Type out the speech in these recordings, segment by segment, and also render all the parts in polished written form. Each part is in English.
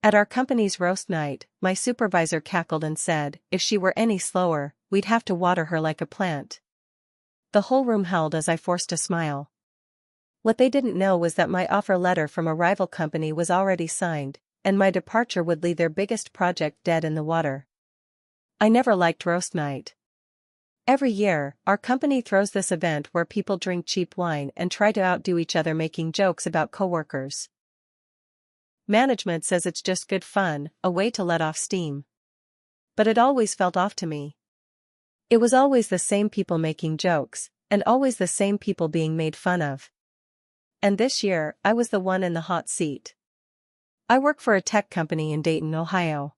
At our company's roast night, my supervisor cackled and said, if she were any slower, we'd have to water her like a plant. The whole room howled as I forced a smile. What they didn't know was that my offer letter from a rival company was already signed, and my departure would leave their biggest project dead in the water. I never liked roast night. Every year, our company throws this event where people drink cheap wine and try to outdo each other making jokes about coworkers. Management says it's just good fun, a way to let off steam. But it always felt off to me. It was always the same people making jokes, and always the same people being made fun of. And this year, I was the one in the hot seat. I work for a tech company in Dayton, Ohio.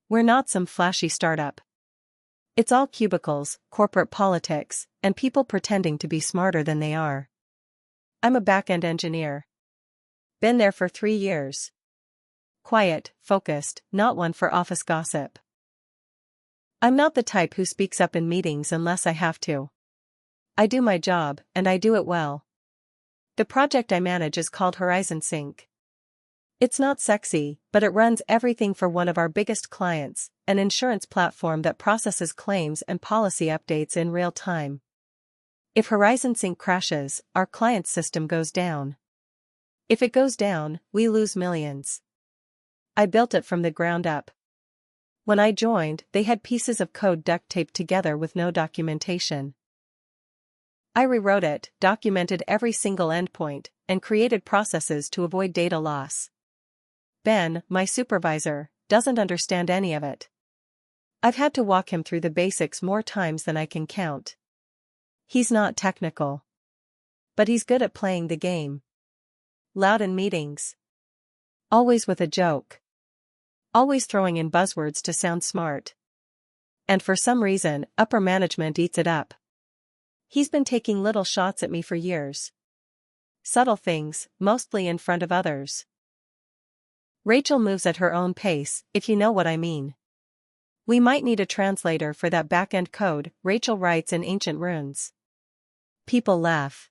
We're not some flashy startup. It's all cubicles, corporate politics, and people pretending to be smarter than they are. I'm a back-end engineer. Been there for 3 years. Quiet, focused, not one for office gossip. I'm not the type who speaks up in meetings unless I have to. I do my job, and I do it well. The project I manage is called Horizon Sync. It's not sexy, but it runs everything for one of our biggest clients, an insurance platform that processes claims and policy updates in real time. If Horizon Sync crashes, our client's system goes down. If it goes down, we lose millions. I built it from the ground up. When I joined, they had pieces of code duct taped together with no documentation. I rewrote it, documented every single endpoint, and created processes to avoid data loss. Ben, my supervisor, doesn't understand any of it. I've had to walk him through the basics more times than I can count. He's not technical. But he's good at playing the game. Loud in meetings. Always with a joke. Always throwing in buzzwords to sound smart. And for some reason, upper management eats it up. He's been taking little shots at me for years. Subtle things, mostly in front of others. Rachel moves at her own pace, if you know what I mean. We might need a translator for that back-end code, Rachel writes in ancient runes. People laugh.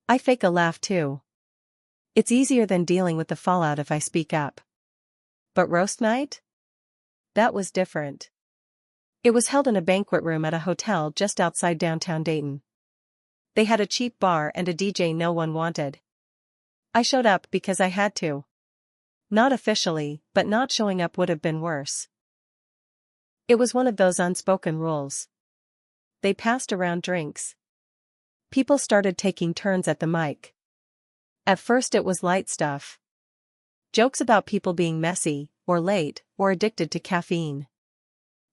I fake a laugh too. It's easier than dealing with the fallout if I speak up. But roast night? That was different. It was held in a banquet room at a hotel just outside downtown Dayton. They had a cheap bar and a DJ no one wanted. I showed up because I had to. Not officially, but not showing up would have been worse. It was one of those unspoken rules. They passed around drinks. People started taking turns at the mic. At first it was light stuff. Jokes about people being messy, or late, or addicted to caffeine.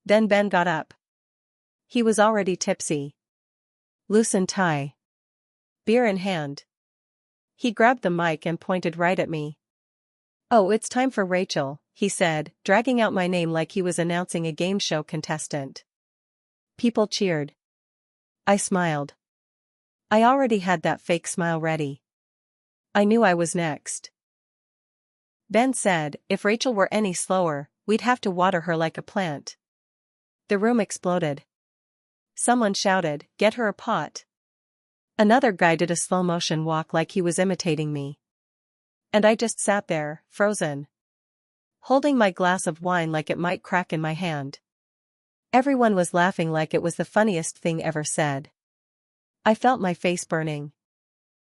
Then Ben got up. He was already tipsy. Loosened tie. Beer in hand. He grabbed the mic and pointed right at me. "Oh, it's time for Rachel," he said, dragging out my name like he was announcing a game show contestant. People cheered. I smiled. I already had that fake smile ready. I knew I was next. Ben said, if Rachel were any slower, we'd have to water her like a plant. The room exploded. Someone shouted, "Get her a pot." Another guy did a slow-motion walk like he was imitating me. And I just sat there, frozen. Holding my glass of wine like it might crack in my hand. Everyone was laughing like it was the funniest thing ever said. I felt my face burning.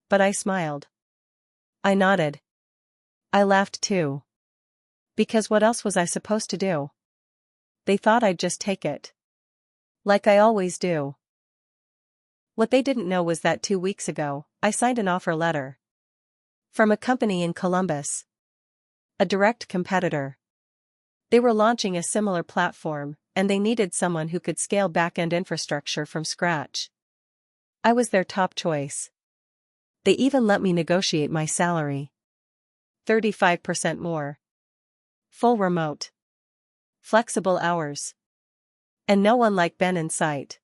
But I smiled. I nodded. I laughed too. Because what else was I supposed to do? They thought I'd just take it. Like I always do. What they didn't know was that 2 weeks ago, I signed an offer letter. From a company in Columbus. A direct competitor. They were launching a similar platform, and they needed someone who could scale back-end infrastructure from scratch. I was their top choice. They even let me negotiate my salary. 35% more. Full remote. Flexible hours. And no one like Ben in sight.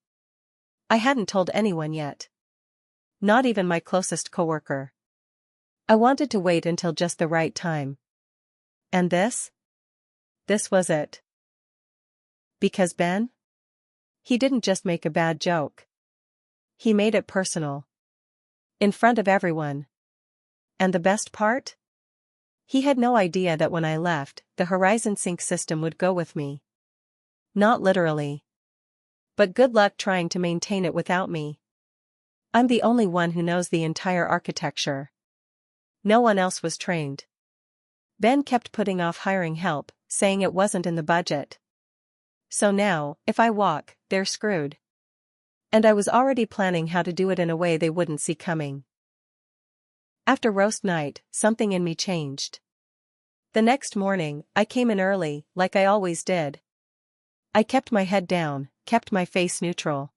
I hadn't told anyone yet. Not even my closest coworker. I wanted to wait until just the right time. And this? This was it. Because Ben? He didn't just make a bad joke. He made it personal. In front of everyone. And the best part? He had no idea that when I left, the Horizon Sync system would go with me. Not literally. But good luck trying to maintain it without me. I'm the only one who knows the entire architecture. No one else was trained. Ben kept putting off hiring help, saying it wasn't in the budget. So now, if I walk, they're screwed. And I was already planning how to do it in a way they wouldn't see coming. After roast night, something in me changed. The next morning, I came in early, like I always did. I kept my head down, kept my face neutral.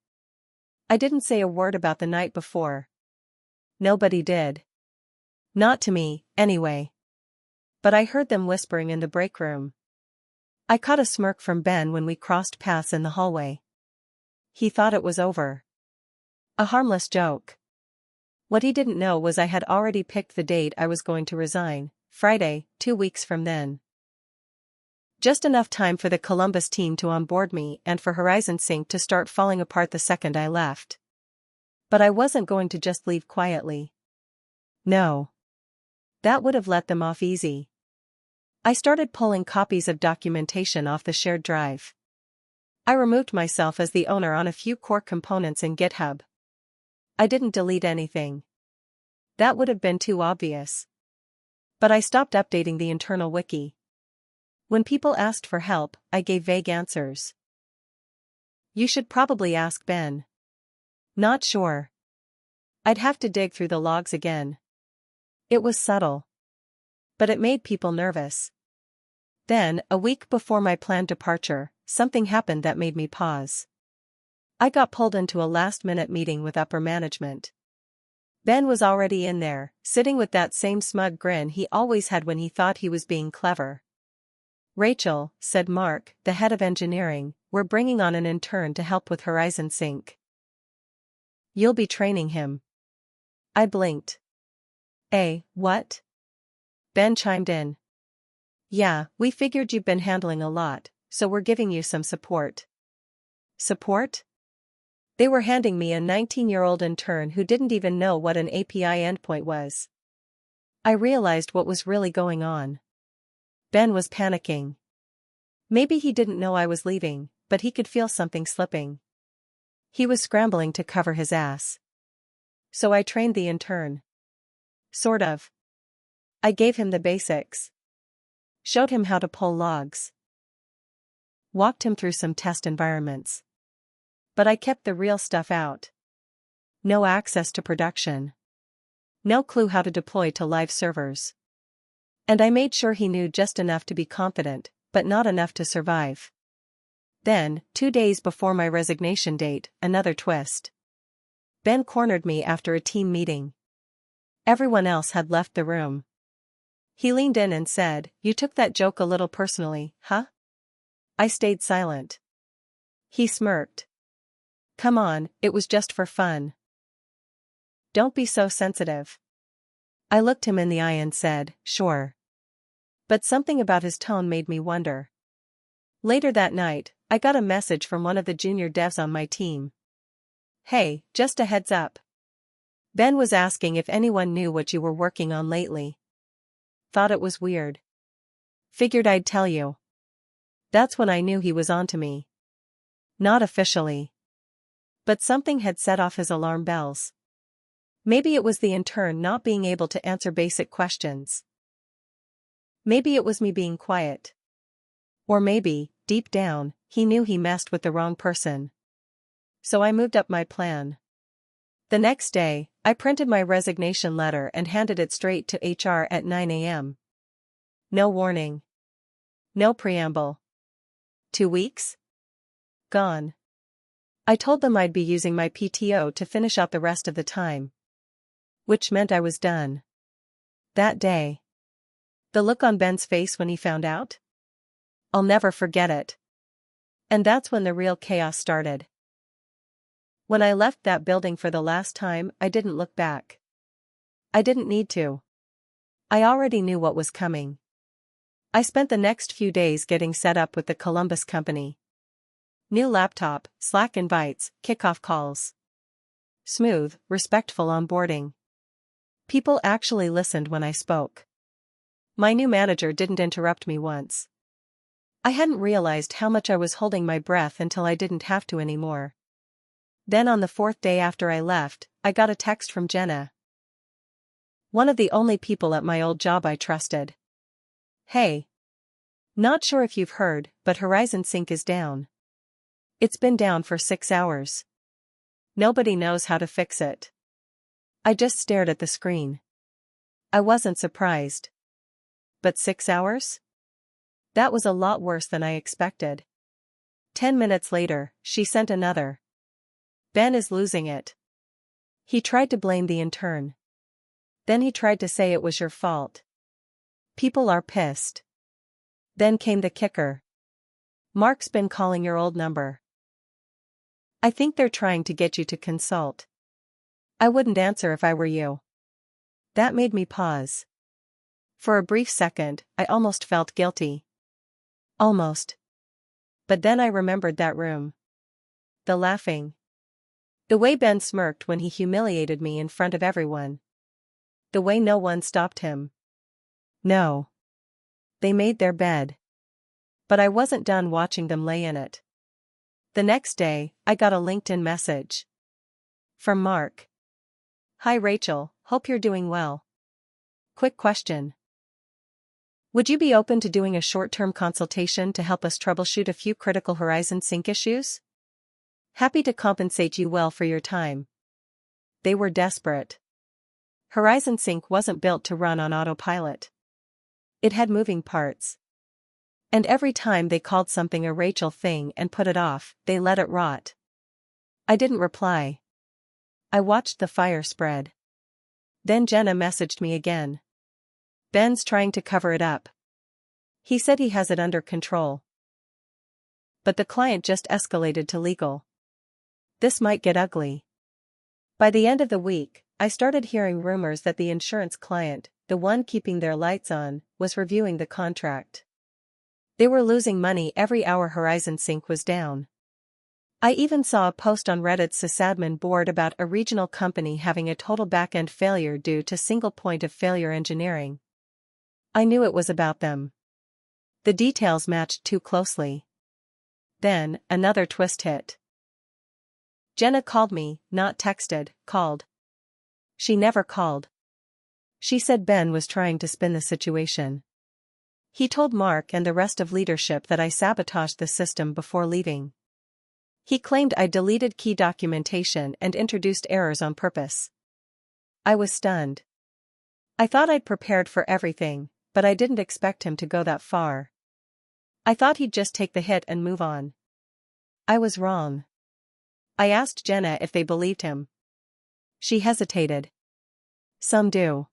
I didn't say a word about the night before. Nobody did. Not to me, anyway. But I heard them whispering in the break room. I caught a smirk from Ben when we crossed paths in the hallway. He thought it was over. A harmless joke. What he didn't know was I had already picked the date I was going to resign, Friday, 2 weeks from then. Just enough time for the Columbus team to onboard me and for Horizon Sync to start falling apart the second I left. But I wasn't going to just leave quietly. No. That would have let them off easy. I started pulling copies of documentation off the shared drive. I removed myself as the owner on a few core components in GitHub. I didn't delete anything. That would have been too obvious. But I stopped updating the internal wiki. When people asked for help, I gave vague answers. You should probably ask Ben. Not sure. I'd have to dig through the logs again. It was subtle. But it made people nervous. Then, a week before my planned departure, something happened that made me pause. I got pulled into a last-minute meeting with upper management. Ben was already in there, sitting with that same smug grin he always had when he thought he was being clever. Rachel, said Mark, the head of engineering, we're bringing on an intern to help with Horizon Sync. You'll be training him. I blinked. What? Ben chimed in. Yeah, we figured you've been handling a lot, so we're giving you some support. Support? They were handing me a 19-year-old intern who didn't even know what an API endpoint was. I realized what was really going on. Ben was panicking. Maybe he didn't know I was leaving, but he could feel something slipping. He was scrambling to cover his ass. So I trained the intern. Sort of. I gave him the basics. Showed him how to pull logs. Walked him through some test environments. But I kept the real stuff out. No access to production. No clue how to deploy to live servers. And I made sure he knew just enough to be confident, but not enough to survive. Then, 2 days before my resignation date, another twist. Ben cornered me after a team meeting. Everyone else had left the room. He leaned in and said, "You took that joke a little personally, huh?" I stayed silent. He smirked. "Come on, it was just for fun. Don't be so sensitive." I looked him in the eye and said, "Sure." But something about his tone made me wonder. Later that night, I got a message from one of the junior devs on my team. "Hey, just a heads up. Ben was asking if anyone knew what you were working on lately. Thought it was weird. Figured I'd tell you." That's when I knew he was onto me. Not officially. But something had set off his alarm bells. Maybe it was the intern not being able to answer basic questions. Maybe it was me being quiet. Or maybe, deep down, he knew he messed with the wrong person. So I moved up my plan. The next day, I printed my resignation letter and handed it straight to HR at 9 a.m. No warning. No preamble. 2 weeks? Gone. I told them I'd be using my PTO to finish out the rest of the time. Which meant I was done. That day. The look on Ben's face when he found out? I'll never forget it. And that's when the real chaos started. When I left that building for the last time, I didn't look back. I didn't need to. I already knew what was coming. I spent the next few days getting set up with the Columbus company. New laptop, Slack invites, kickoff calls. Smooth, respectful onboarding. People actually listened when I spoke. My new manager didn't interrupt me once. I hadn't realized how much I was holding my breath until I didn't have to anymore. Then on the fourth day after I left, I got a text from Jenna. One of the only people at my old job I trusted. Hey. Not sure if you've heard, but Horizon Sync is down. It's been down for 6 hours. Nobody knows how to fix it. I just stared at the screen. I wasn't surprised. But 6 hours? That was a lot worse than I expected. 10 minutes later, she sent another. Ben is losing it. He tried to blame the intern. Then he tried to say it was your fault. People are pissed. Then came the kicker. Mark's been calling your old number. I think they're trying to get you to consult. I wouldn't answer if I were you. That made me pause. For a brief second, I almost felt guilty. Almost. But then I remembered that room. The laughing. The way Ben smirked when he humiliated me in front of everyone. The way no one stopped him. No. They made their bed. But I wasn't done watching them lay in it. The next day, I got a LinkedIn message. From Mark. Hi Rachel, hope you're doing well. Quick question. Would you be open to doing a short-term consultation to help us troubleshoot a few critical Horizon Sync issues? Happy to compensate you well for your time. They were desperate. Horizon Sync wasn't built to run on autopilot. It had moving parts. And every time they called something a Rachel thing and put it off, they let it rot. I didn't reply. I watched the fire spread. Then Jenna messaged me again. Ben's trying to cover it up. He said he has it under control. But the client just escalated to legal. This might get ugly. By the end of the week, I started hearing rumors that the insurance client, the one keeping their lights on, was reviewing the contract. They were losing money every hour Horizon Sync was down. I even saw a post on Reddit's sysadmin board about a regional company having a total back-end failure due to single point of failure engineering. I knew it was about them. The details matched too closely. Then, another twist hit. Jenna called me, not texted, called. She never called. She said Ben was trying to spin the situation. He told Mark and the rest of leadership that I sabotaged the system before leaving. He claimed I deleted key documentation and introduced errors on purpose. I was stunned. I thought I'd prepared for everything, but I didn't expect him to go that far. I thought he'd just take the hit and move on. I was wrong. I asked Jenna if they believed him. She hesitated. Some do.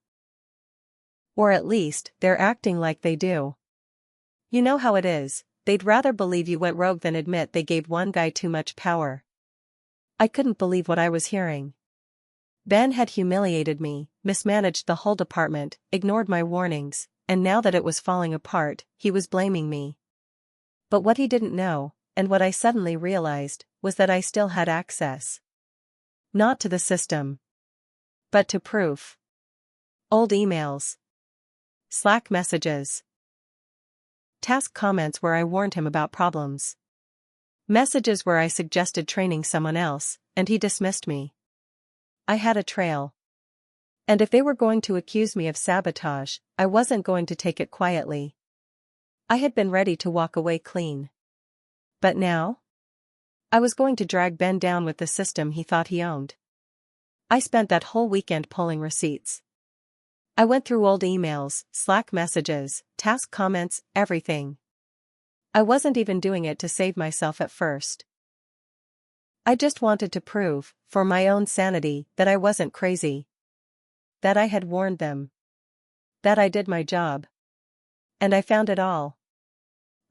Or at least, they're acting like they do. You know how it is, they'd rather believe you went rogue than admit they gave one guy too much power. I couldn't believe what I was hearing. Ben had humiliated me, mismanaged the whole department, ignored my warnings, and now that it was falling apart, he was blaming me. But what he didn't know, and what I suddenly realized, was that I still had access. Not to the system. But to proof. Old emails. Slack messages. Task comments where I warned him about problems. Messages where I suggested training someone else, and he dismissed me. I had a trail. And if they were going to accuse me of sabotage, I wasn't going to take it quietly. I had been ready to walk away clean. But now? I was going to drag Ben down with the system he thought he owned. I spent that whole weekend pulling receipts. I went through old emails, Slack messages, task comments, everything. I wasn't even doing it to save myself at first. I just wanted to prove, for my own sanity, that I wasn't crazy. That I had warned them. That I did my job. And I found it all.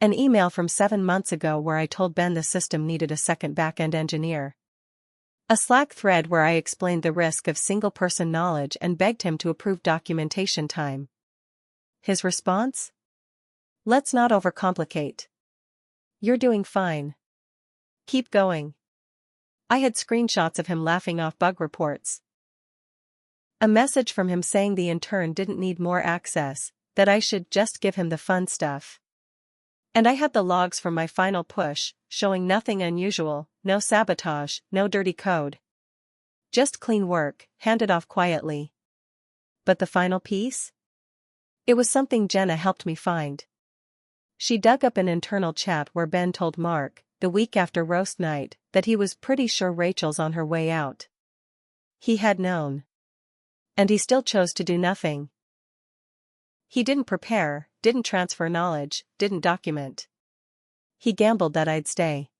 An email from 7 months ago where I told Ben the system needed a second back-end engineer. A Slack thread where I explained the risk of single-person knowledge and begged him to approve documentation time. His response? Let's not overcomplicate. You're doing fine. Keep going. I had screenshots of him laughing off bug reports. A message from him saying the intern didn't need more access, that I should just give him the fun stuff. And I had the logs from my final push, showing nothing unusual, no sabotage, no dirty code. Just clean work, handed off quietly. But the final piece? It was something Jenna helped me find. She dug up an internal chat where Ben told Mark, the week after roast night, that he was pretty sure Rachel's on her way out. He had known. And he still chose to do nothing. He didn't prepare, didn't transfer knowledge, didn't document. He gambled that I'd stay.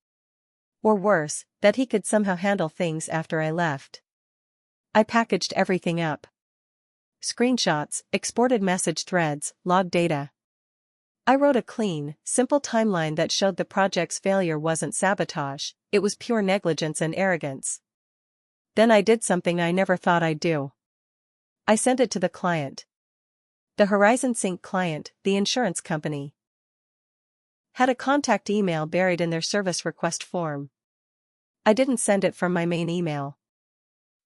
Or worse, that he could somehow handle things after I left. I packaged everything up. Screenshots, exported message threads, log data. I wrote a clean, simple timeline that showed the project's failure wasn't sabotage, it was pure negligence and arrogance. Then I did something I never thought I'd do. I sent it to the client. The Horizon Sync client, the insurance company. Had a contact email buried in their service request form. I didn't send it from my main email.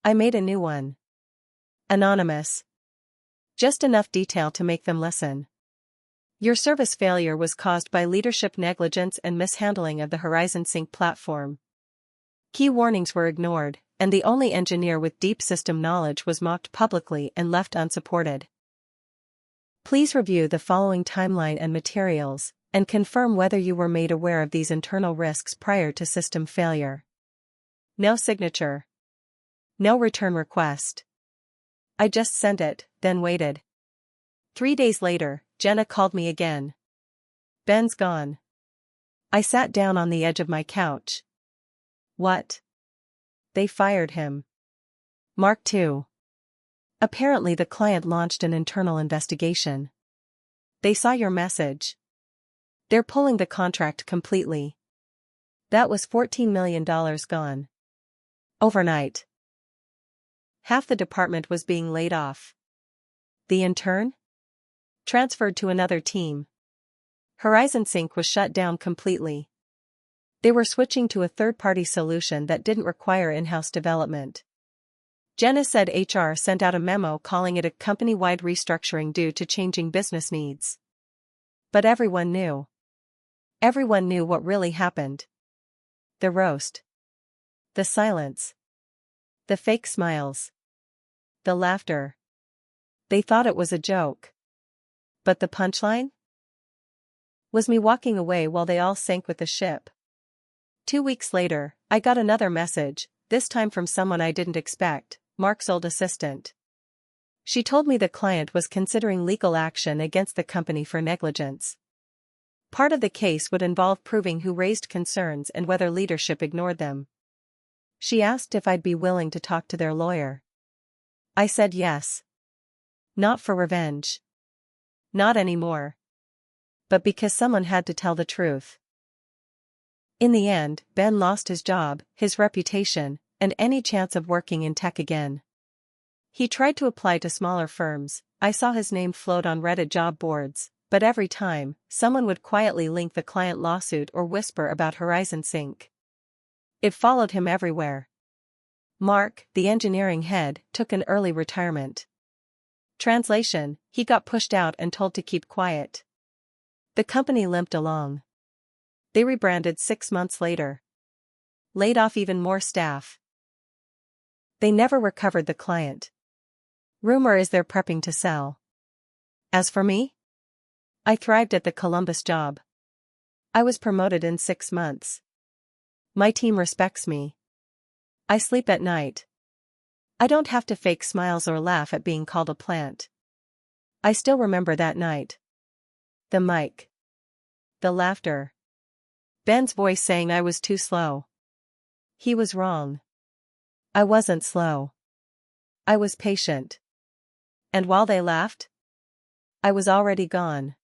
I made a new one. Anonymous. Just enough detail to make them listen. Your service failure was caused by leadership negligence and mishandling of the Horizon Sync platform. Key warnings were ignored, and the only engineer with deep system knowledge was mocked publicly and left unsupported. Please review the following timeline and materials, and confirm whether you were made aware of these internal risks prior to system failure. No signature. No return request. I just sent it, then waited. 3 days later, Jenna called me again. Ben's gone. I sat down on the edge of my couch. What? They fired him. Mark too. Apparently the client launched an internal investigation. They saw your message. They're pulling the contract completely. That was $14 million gone. Overnight. Half the department was being laid off. The intern? Transferred to another team. Horizon Sync was shut down completely. They were switching to a third-party solution that didn't require in-house development. Jenna said HR sent out a memo calling it a company-wide restructuring due to changing business needs. But everyone knew. Everyone knew what really happened. The roast. The silence. The fake smiles. The laughter. They thought it was a joke. But the punchline? Was me walking away while they all sank with the ship. 2 weeks later, I got another message, this time from someone I didn't expect, Mark's old assistant. She told me the client was considering legal action against the company for negligence. Part of the case would involve proving who raised concerns and whether leadership ignored them. She asked if I'd be willing to talk to their lawyer. I said yes. Not for revenge. Not anymore. But because someone had to tell the truth. In the end, Ben lost his job, his reputation, and any chance of working in tech again. He tried to apply to smaller firms. I saw his name float on Reddit job boards, but every time, someone would quietly link the client lawsuit or whisper about Horizon Sync. It followed him everywhere. Mark, the engineering head, took an early retirement. Translation, he got pushed out and told to keep quiet. The company limped along. They rebranded 6 months later. Laid off even more staff. They never recovered the client. Rumor is they're prepping to sell. As for me? I thrived at the Columbus job. I was promoted in 6 months. My team respects me. I sleep at night. I don't have to fake smiles or laugh at being called a plant. I still remember that night. The mic. The laughter. Ben's voice saying I was too slow. He was wrong. I wasn't slow. I was patient. And while they laughed, I was already gone.